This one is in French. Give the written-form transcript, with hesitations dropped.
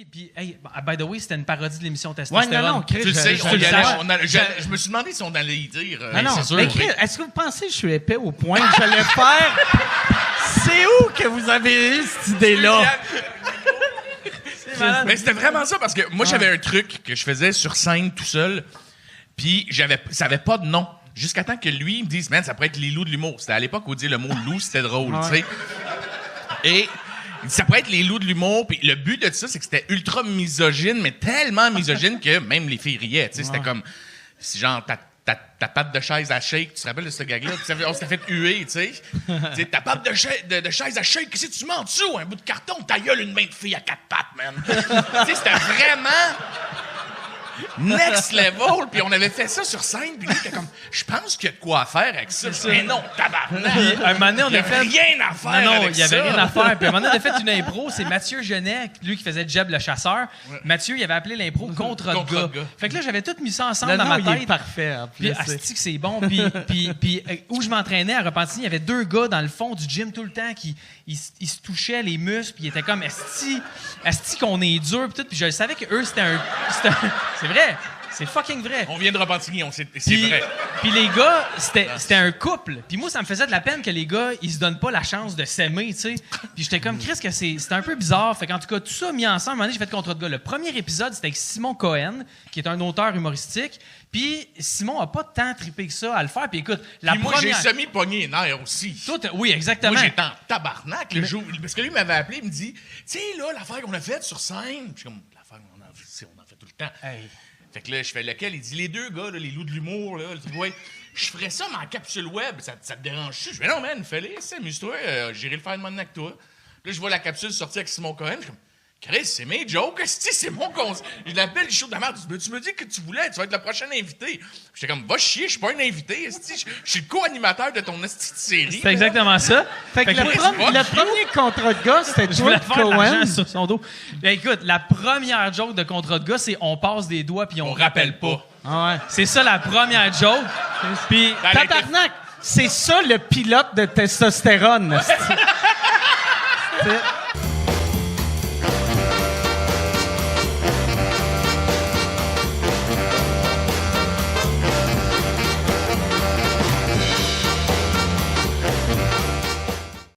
Puis, hey, by the way, c'était une parodie de l'émission Testostérone. Ouais, non, Chris, Tu le sais, je me suis demandé si on allait y dire. non, c'est sûr. mais Chris, est-ce que vous pensez que je suis épais au point que j'allais faire? C'est où que vous avez eu cette idée-là? Mais c'était vraiment ça, parce que moi, j'avais un truc que je faisais sur scène tout seul, puis ça avait pas de nom. Jusqu'à temps que lui, il me dise, man, ça pourrait être les loups de l'humour. C'était à l'époque où dire le mot loup, c'était drôle, tu sais. Et il dit, ça pourrait être les loups de l'humour, puis le but de ça, c'est que c'était ultra misogyne, mais tellement misogyne que même les filles riaient, tu sais. C'était comme, si genre, ta patte de chaise à shake, tu te rappelles de ce gag-là? On s'était fait huer, tu sais. Ta patte de chaise à shake, qu'est-ce que tu mets en dessous? Un bout de carton, ta gueule, une main de fille à 4 pattes, man. Tu sais, c'était vraiment next level. Puis on avait fait ça sur scène, puis lui, était comme, je pense qu'il y a de quoi faire avec ça. Mais non, tabarnak. Puis, un moment donné, on a fait... rien à faire Non, avec il y avait ça. rien à faire. Puis, un moment donné, on a fait une impro. C'est Mathieu Genet, lui qui faisait Jeb le chasseur. Ouais. Mathieu, il avait appelé l'impro Contre de gars. Fait que là, j'avais tout mis ça ensemble dans ma tête. Il est parfait. En plus, puis, asti que c'est bon. Puis où je m'entraînais à Repentigny, il y avait 2 gars dans le fond du gym tout le temps qui ils se touchaient les muscles. Puis ils étaient comme, asti qu'on est dur. Puis tout. Puis je savais qu'eux, c'était un... C'est vrai. C'est fucking vrai. On vient de Repentigny, c'est vrai. Puis les gars, c'était un couple. Puis moi, ça me faisait de la peine que les gars, ils se donnent pas la chance de s'aimer, tu sais. Puis j'étais comme, Chris, que c'était un peu bizarre. Fait qu'en tout cas, tout ça mis ensemble, à un moment donné, j'ai fait Contre de gars. Le premier épisode, c'était avec Simon Cohen, qui est un auteur humoristique. Puis Simon a pas tant trippé que ça à le faire. Puis écoute, moi, j'ai semi-pogné les nerfs aussi. Oui, exactement. Moi, j'étais en tabarnak le jour. Parce que lui m'avait appelé, il me dit, tu sais, là, l'affaire qu'on a faite sur scène. Je suis comme, l'affaire qu'on a fait, on en fait tout le temps. Hey. Fait que là, je fais lequel? Il dit, les 2 gars, là, les loups de l'humour, là. Je dis, ouais, je ferais ça, mais en capsule web. Ça te dérange-tu? Je fais, non, man, fais-les, amuse-toi. J'irai le faire de mon avec toi. Puis là, je vois la capsule sortir avec Simon Cohen. Je suis comme, Chris, c'est mes jokes, c'est mon conseil. Je l'appelle, je show de la merde. Tu me dis que tu voulais, tu vas être le prochain invité. J'étais comme, va chier, je suis pas un invité. Je suis le co-animateur de ton esti de série. C'est exactement ça. Fait que le premier contrat de gars, c'était toi, Cohen. Sur son dos. Ben, écoute, la première joke de contrat de gars, c'est on passe des doigts puis on rappelle pas. Ah ouais. C'est ça la première joke. Puis tabarnak, c'est ça le pilote de Testostérone.